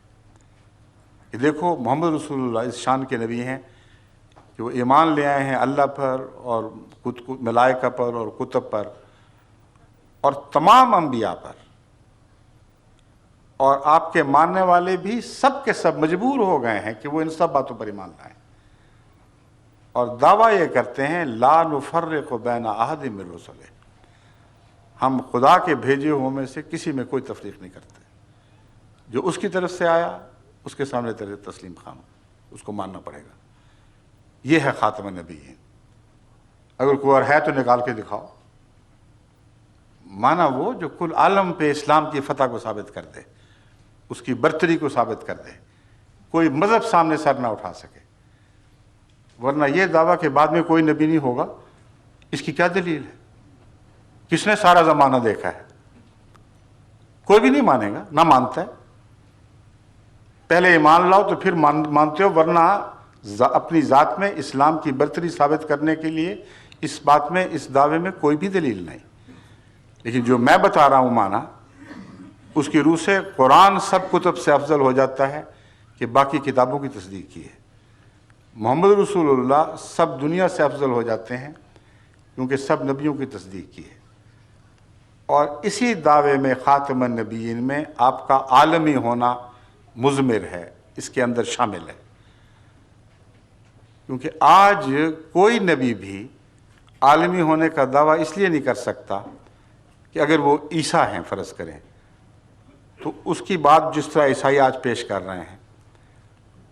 کہ دیکھو محمد رسول اللہ اس شان کے نبی ہیں کہ وہ ایمان لے آئے ہیں اللہ پر اور ملائکہ پر اور کتب پر اور تمام انبیاء پر، اور آپ کے ماننے والے بھی سب کے سب مجبور ہو گئے ہیں کہ وہ ان سب باتوں پر ایمان لائیں، اور دعویٰ یہ کرتے ہیں لا نفرق بین احد من رسلہ، ہم خدا کے بھیجے ہوئے میں سے کسی میں کوئی تفریق نہیں کرتے، جو اس کی طرف سے آیا اس کے سامنے تسلیم خام، اس کو ماننا پڑے گا۔ یہ ہے خاتم النبیین۔ اگر کوئی اور ہے تو نکال کے دکھاؤ، مانا وہ جو کل عالم پہ اسلام کی فتح کو ثابت کر دے، اس کی برتری کو ثابت کر دے، کوئی مذہب سامنے سر نہ اٹھا سکے۔ ورنہ یہ دعویٰ کہ بعد میں کوئی نبی نہیں ہوگا، اس کی کیا دلیل ہے؟ کس نے سارا زمانہ دیکھا ہے؟ کوئی بھی نہیں مانے گا، نہ مانتا ہے۔ پہلے ایمان لاؤ تو پھر مانتے ہو، ورنہ اپنی ذات میں اسلام کی برتری ثابت کرنے کے لیے اس بات میں، اس دعوے میں کوئی بھی دلیل نہیں۔ لیکن جو میں بتا رہا ہوں مانا، اس کی روح سے قرآن سب کتب سے افضل ہو جاتا ہے کہ باقی کتابوں کی تصدیق کی ہے۔ محمد رسول اللہ سب دنیا سے افضل ہو جاتے ہیں کیونکہ سب نبیوں کی تصدیق کی ہے، اور اسی دعوے میں خاتم النبیین میں آپ کا عالمی ہونا مضمر ہے، اس کے اندر شامل ہے۔ کیونکہ آج کوئی نبی بھی عالمی ہونے کا دعویٰ اس لیے نہیں کر سکتا کہ اگر وہ عیسیٰ ہیں فرض کریں تو اس کی بات جس طرح عیسائی آج پیش کر رہے ہیں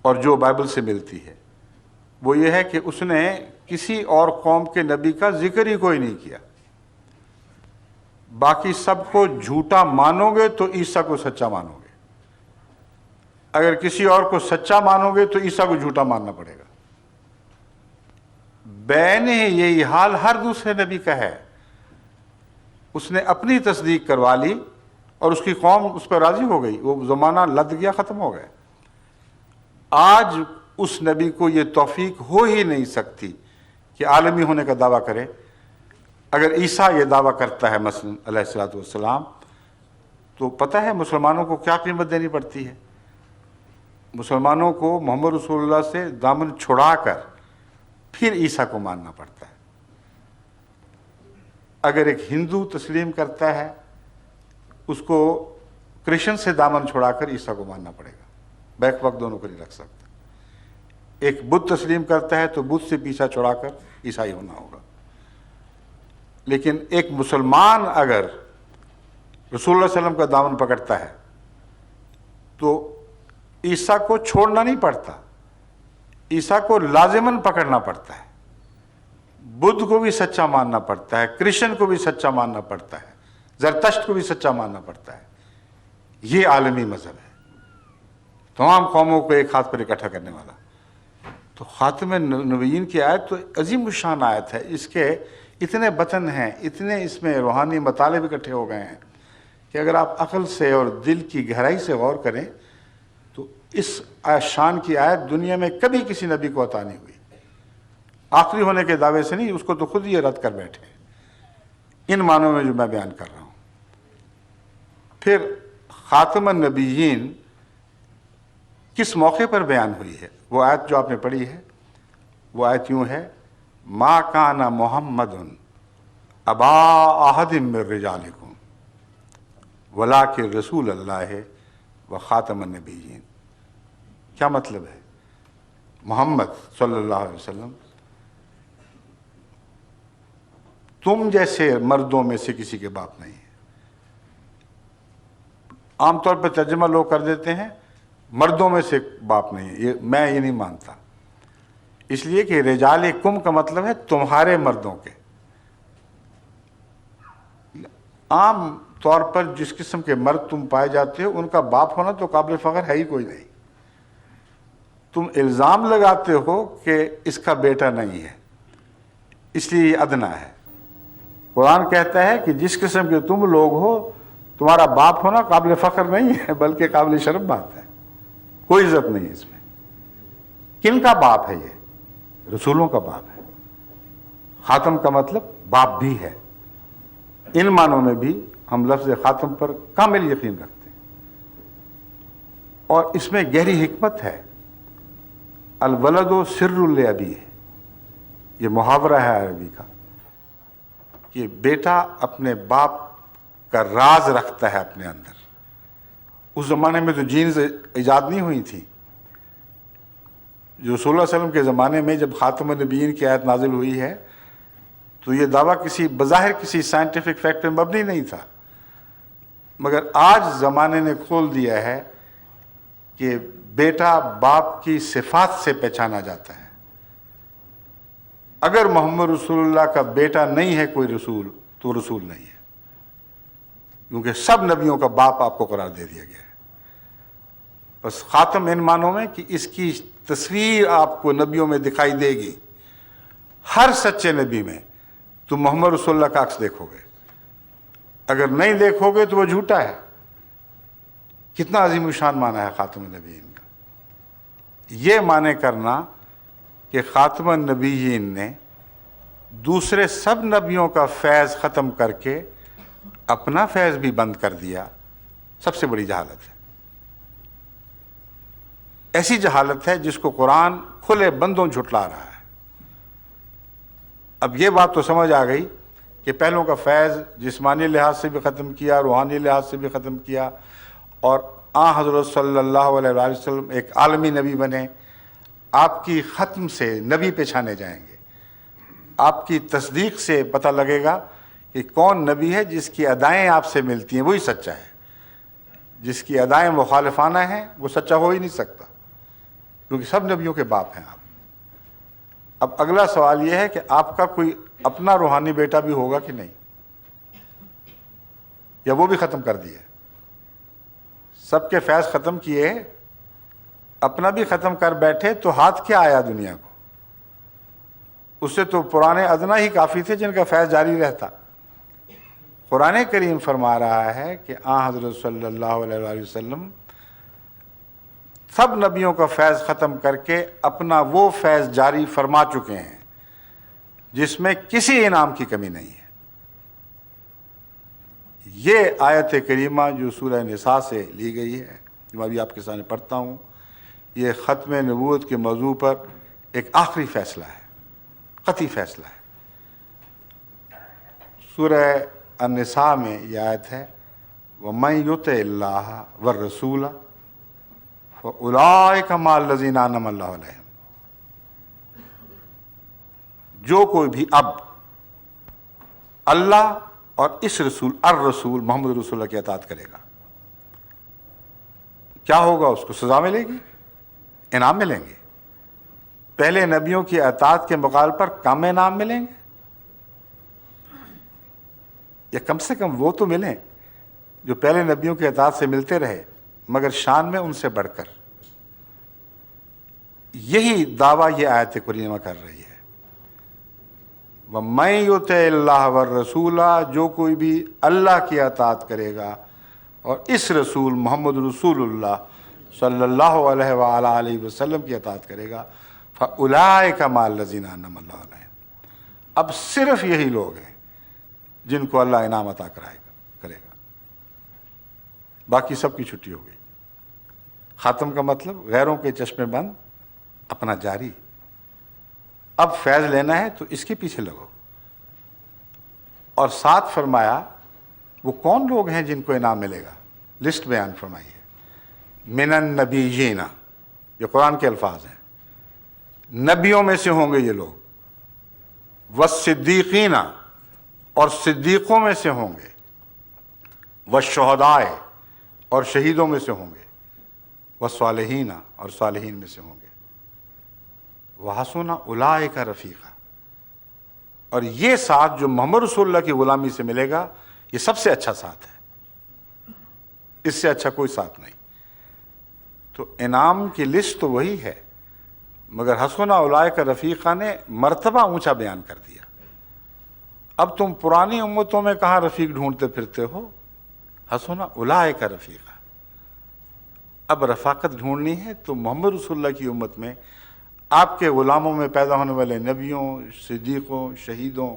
اور جو بائبل سے ملتی ہے وہ یہ ہے کہ اس نے کسی اور قوم کے نبی کا ذکر ہی کوئی نہیں کیا، باقی سب کو جھوٹا مانو گے تو عیسیٰ کو سچا مانو گے، اگر کسی اور کو سچا مانو گے تو عیسیٰ کو جھوٹا ماننا پڑے گا۔ بین یہی حال ہر دوسرے نبی کا ہے، اس نے اپنی تصدیق کروا لی اور اس کی قوم اس پر راضی ہو گئی، وہ زمانہ لد گیا، ختم ہو گیا۔ آج اس نبی کو یہ توفیق ہو ہی نہیں سکتی کہ عالمی ہونے کا دعویٰ کرے۔ اگر عیسیٰ یہ دعویٰ کرتا ہے مثلا علیہ الصلوۃ والسلام، تو پتہ ہے مسلمانوں کو کیا قیمت دینی پڑتی ہے؟ مسلمانوں کو محمد رسول اللہ سے دامن چھڑا کر پھر عیسیٰ کو ماننا پڑتا ہے۔ اگر ایک ہندو تسلیم کرتا ہے، اس کو کرسچن سے دامن چھڑا کر عیسیٰ کو ماننا پڑے گا، بیک وقت دونوں کو نہیں رکھ سکتا۔ ایک بدھ تسلیم کرتا ہے تو بدھ سے پیچھا چھڑا کر عیسائی ہونا ہوگا۔ لیکن ایک مسلمان اگر رسول اللہ علیہ وسلم کا دامن پکڑتا ہے تو عیسیٰ کو چھوڑنا نہیں پڑتا، عیسیٰ کو لازماً پکڑنا پڑتا ہے، بدھ کو بھی سچا ماننا پڑتا ہے، کرسچن کو بھی سچا ماننا پڑتا ہے، زرتشت کو بھی سچا ماننا پڑتا ہے۔ یہ عالمی مذہب ہے، تمام قوموں کو ایک ہاتھ پر اکٹھا کرنے والا۔ تو خاتم النبیین کی آیت تو عظیم الشان آیت ہے، اس کے اتنے بطن ہیں، اتنے اس میں روحانی مطالب اکٹھے ہو گئے ہیں کہ اگر آپ عقل سے اور دل کی گہرائی سے غور کریں تو اس شان کی آیت دنیا میں کبھی کسی نبی کو عطا نہیں ہوئی، آخری ہونے کے دعوے سے نہیں، اس کو تو خود یہ رد کر بیٹھے ان معنوں میں جو میں بیان کر رہا ہوں۔ پھر خاتم النبیین کس موقع پر بیان ہوئی ہے؟ وہ آیت جو آپ نے پڑھی ہے وہ آیت یوں ہے، ما کان محمد ابا احد من رجالکم ولکن رسول اللہ و خاتم النبیین۔ کیا مطلب ہے؟ محمد صلی اللہ علیہ وسلم تم جیسے مردوں میں سے کسی کے باپ نہیں ہے۔ عام طور پہ ترجمہ لوگ کر دیتے ہیں مردوں میں سے باپ نہیں ہے، میں یہ نہیں مانتا، اس لیے کہ رجالکم کا مطلب ہے تمہارے مردوں کے۔ عام طور پر جس قسم کے مرد تم پائے جاتے ہو ان کا باپ ہونا تو قابل فخر ہے ہی کوئی نہیں، تم الزام لگاتے ہو کہ اس کا بیٹا نہیں ہے، اس لیے یہ ادنا ہے۔ قرآن کہتا ہے کہ جس قسم کے تم لوگ ہو تمہارا باپ ہونا قابل فخر نہیں ہے بلکہ قابل شرم بات ہے، کوئی عزت نہیں ہے اس میں۔ کن کا باپ ہے؟ یہ رسولوں کا باپ ہے۔ خاتم کا مطلب باپ بھی ہے، ان معنوں میں بھی ہم لفظ خاتم پر کامل یقین رکھتے ہیں، اور اس میں گہری حکمت ہے۔ الولد و سر لابی ہے، یہ محاورہ ہے عربی کا کہ بیٹا اپنے باپ کا راز رکھتا ہے اپنے اندر۔ اس زمانے میں تو جینز ایجاد نہیں ہوئی تھی۔ جو رسول اللہ علیہ وسلم کے زمانے میں جب خاتم النبیین کی آیت نازل ہوئی ہے تو یہ دعویٰ بظاہر کسی سائنٹیفک فیکٹ پہ مبنی نہیں تھا، مگر آج زمانے نے کھول دیا ہے کہ بیٹا باپ کی صفات سے پہچانا جاتا ہے۔ اگر محمد رسول اللہ کا بیٹا نہیں ہے کوئی رسول تو رسول نہیں ہے، کیونکہ سب نبیوں کا باپ آپ کو قرار دے دیا گیا ہے۔ بس خاتم ان معنوں میں کہ اس کی تصویر آپ کو نبیوں میں دکھائی دے گی۔ ہر سچے نبی میں تم محمد رسول اللہ کا عکس دیکھو گے، اگر نہیں دیکھو گے تو وہ جھوٹا ہے۔ کتنا عظیم الشان معنی ہے خاتم النبیین کا۔ یہ معنی کرنا کہ خاتم النبیین نے دوسرے سب نبیوں کا فیض ختم کر کے اپنا فیض بھی بند کر دیا، سب سے بڑی جہالت ہے۔ ایسی جہالت ہے جس کو قرآن کھلے بندوں جھٹلا رہا ہے۔ اب یہ بات تو سمجھ آ گئی کہ پہلوں کا فیض جسمانی لحاظ سے بھی ختم کیا، روحانی لحاظ سے بھی ختم کیا، اور حضرت صلی اللہ علیہ وآلہ وسلم ایک عالمی نبی بنے۔ آپ کی ختم سے نبی پہچانے جائیں گے، آپ کی تصدیق سے پتہ لگے گا کہ کون نبی ہے جس کی ادائیں آپ سے ملتی ہیں وہی سچا ہے، جس کی ادائیں مخالفانہ ہیں وہ سچا ہو ہی نہیں سکتا، کیونکہ سب نبیوں کے باپ ہیں آپ۔ اب اگلا سوال یہ ہے کہ آپ کا کوئی اپنا روحانی بیٹا بھی ہوگا کہ نہیں، یا وہ بھی ختم کر دیا؟ سب کے فیض ختم کیے، اپنا بھی ختم کر بیٹھے تو ہاتھ کیا آیا دنیا کو؟ اس سے تو پرانے ادنا ہی کافی تھے جن کا فیض جاری رہتا۔ قرآن کریم فرما رہا ہے کہ حضرت صلی اللہ علیہ وآلہ وسلم سب نبیوں کا فیض ختم کر کے اپنا وہ فیض جاری فرما چکے ہیں جس میں کسی انعام کی کمی نہیں ہے۔ یہ آیت کریمہ جو سورہ نساء سے لی گئی ہے، جو میں ابھی آپ کے سامنے پڑھتا ہوں، یہ ختم نبوت کے موضوع پر ایک آخری فیصلہ ہے، قطعی فیصلہ ہے۔ سورہ النساء میں یہ آیت ہے وَمَن يُطِعِ اللَّهَ وَالرَّسُولَ فَأُولَٰئِکَ مَعَ الَّذِينَ أَنْعَمَ اللَّهُ عَلَيْهِمْ۔ جو کوئی بھی اب اللہ اور اس رسول الرسول محمد رسول اللہ کی اطاعت کرے گا، کیا ہوگا؟ اس کو سزا ملے گی، انعام ملیں گے۔ پہلے نبیوں کی اطاعت کے مقابلے پر کم انعام ملیں گے، یا کم سے کم وہ تو ملیں جو پہلے نبیوں کی اطاعت سے ملتے رہے مگر شان میں ان سے بڑھ کر۔ یہی دعویٰ یہ آیت کریمہ کر رہی ہے۔ وَمَن يُطِعِ اللَّهَ وَالرَّسُولَ، جو کوئی بھی اللہ کی اطاعت کرے گا اور اس رسول محمد رسول اللہ صلی اللہ علیہ وآلہ وسلم کی اطاعت کرے گا، فَأُولَٰئِکَ مَعَ الَّذِينَ أَنْعَمَ اللَّهُ عَلَيْهِمْ۔ اب صرف یہی لوگ ہیں جن کو اللہ انعام عطا کرے گا، باقی سب کی چھٹی ہو گئی۔ خاتم کا مطلب غیروں کے چشمے بند، اپنا جاری۔ اب فیض لینا ہے تو اس کے پیچھے لگو۔ اور ساتھ فرمایا وہ کون لوگ ہیں جن کو انعام ملے گا، لسٹ بیان فرمائیے۔ من النبیین، یہ قرآن کے الفاظ ہیں، نبیوں میں سے ہوں گے یہ لوگ، والصدیقین، اور صدیقوں میں سے ہوں گے، والشہداء، اور شہیدوں میں سے ہوں گے، والصالحین، اور صالحین میں سے ہوں گے، وحسن اولئک رفیقا، اور یہ ساتھ جو محمد رسول اللہ کی غلامی سے ملے گا یہ سب سے اچھا ساتھ ہے، اس سے اچھا کوئی ساتھ نہیں۔ تو انعام کی لسٹ تو وہی ہے، مگر حسن اولئک رفیقا نے مرتبہ اونچا بیان کر دیا۔ اب تم پرانی امتوں میں کہاں رفیق ڈھونڈتے پھرتے ہو؟ حسن اولئک رفیقا۔ اب رفاقت ڈھونڈنی ہے تو محمد رسول اللہ کی امت میں آپ کے غلاموں میں پیدا ہونے والے نبیوں، صدیقوں، شہیدوں،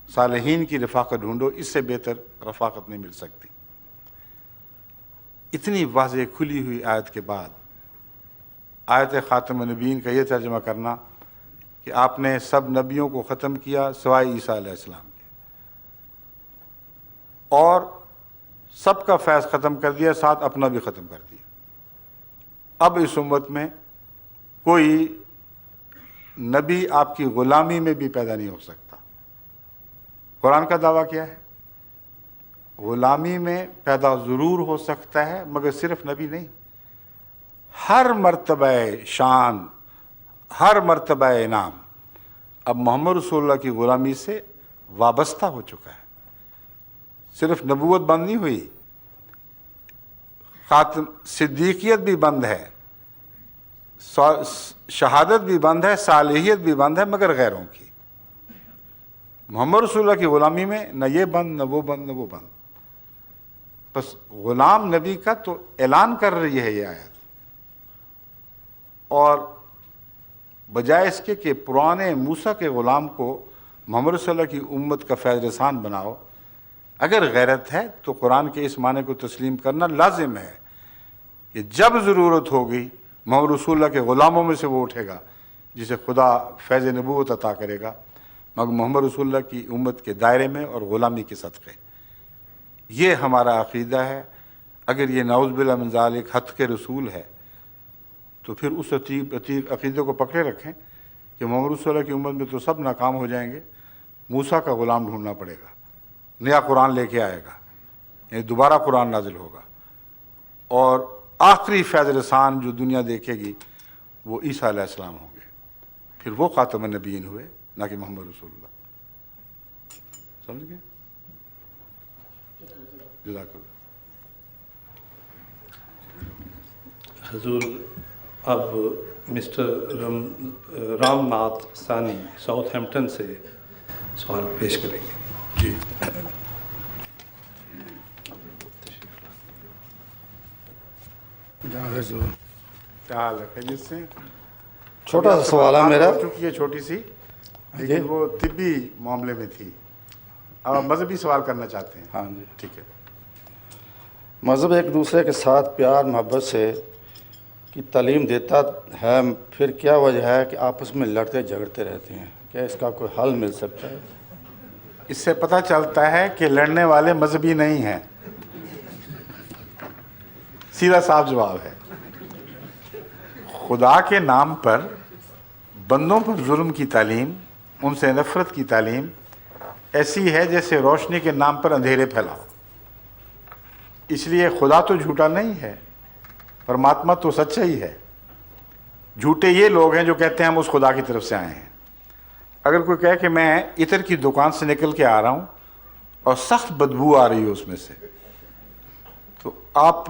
صالحین کی رفاقت ڈھونڈو، اس سے بہتر رفاقت نہیں مل سکتی۔ اتنی واضح کھلی ہوئی آیت کے بعد آیت خاتم النبیین کا یہ ترجمہ کرنا کہ آپ نے سب نبیوں کو ختم کیا سوائے عیسیٰ علیہ السلام کے، اور سب کا فیض ختم کر دیا، ساتھ اپنا بھی ختم کر دیا۔ اب اس امت میں کوئی نبی آپ کی غلامی میں بھی پیدا نہیں ہو سکتا۔ قرآن کا دعویٰ کیا ہے؟ غلامی میں پیدا ضرور ہو سکتا ہے مگر صرف نبی نہیں، ہر مرتبہ شان، ہر مرتبہ انعام اب محمد رسول اللہ کی غلامی سے وابستہ ہو چکا ہے۔ صرف نبوت بند نہیں ہوئی، خاتم صدیقیت بھی بند ہے، شہادت بھی بند ہے، صالحیت بھی بند ہے، مگر غیروں کی۔ محمد رسول اللہ کی غلامی میں نہ یہ بند، نہ وہ بند، نہ وہ بند۔ بس غلام نبی کا تو اعلان کر رہی ہے یہ آیت، اور بجائے اس کے کہ پرانے موسیٰ کے غلام کو محمد رسول اللہ کی امت کا فیض رسان بناؤ، اگر غیرت ہے تو قرآن کے اس معنی کو تسلیم کرنا لازم ہے کہ جب ضرورت ہوگی محمد رسول اللہ کے غلاموں میں سے وہ اٹھے گا جسے خدا فیض نبوت عطا کرے گا، مگر محمد رسول اللہ کی امت کے دائرے میں اور غلامی کے صدقے۔ یہ ہمارا عقیدہ ہے۔ اگر یہ نعوذ باللہ من ذالک حق کے رسول ہے تو پھر اس عقیدے کو پکڑے رکھیں کہ محمد رسول اللہ کی امت میں تو سب ناکام ہو جائیں گے، موسیٰ کا غلام ڈھونڈنا پڑے گا، نیا قرآن لے کے آئے گا، یعنی دوبارہ قرآن نازل ہوگا، اور آخری فیض رسان جو دنیا دیکھے گی وہ عیسیٰ علیہ السلام ہوں گے۔ پھر وہ خاتم النبیین ہوئے، نہ کہ محمد رسول اللہ۔ سمجھ گئے؟ جزاک اللہ۔ حضور اب مسٹر رام ناتھ ثانی ساؤتھ ہیمپٹن سے سوال پیش کریں گے۔ جی کیا حال ہے؟ خیریت سے؟ چھوٹا سا سوال ہے میرا۔ ہو چکی ہے چھوٹی سی، لیکن وہ طبی معاملے میں تھی۔ اب مذہبی سوال کرنا چاہتے ہیں؟ ہاں جی، ٹھیک ہے۔ مذہب ایک دوسرے کے ساتھ پیار محبت سے کی تعلیم دیتا ہے، پھر کیا وجہ ہے کہ آپس میں لڑتے جھگڑتے رہتے ہیں؟ کیا اس کا کوئی حل مل سکتا ہے؟ اس سے پتہ چلتا ہے کہ لڑنے والے مذہبی نہیں ہیں، سیدھا صاف جواب ہے۔ خدا کے نام پر بندوں پر ظلم کی تعلیم، ان سے نفرت کی تعلیم ایسی ہے جیسے روشنی کے نام پر اندھیرے پھیلاؤ۔ اس لیے خدا تو جھوٹا نہیں ہے، پرماتما تو سچا ہی ہے۔ جھوٹے یہ لوگ ہیں جو کہتے ہیں ہم اس خدا کی طرف سے آئے ہیں۔ اگر کوئی کہے کہ میں عطر کی دکان سے نکل کے آ رہا ہوں اور سخت بدبو آ رہی ہے اس میں سے، تو آپ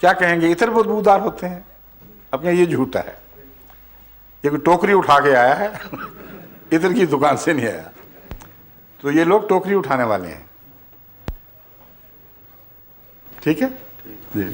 کیا کہیں گے؟ عطر بدبودار ہوتے ہیں؟ اپنے یہ جھوٹا ہے، یہ کوئی ٹوکری اٹھا کے آیا ہے، عطر کی دکان سے نہیں آیا۔ تو یہ لوگ ٹوکری اٹھانے والے ہیں۔ ٹھیک ہے جی۔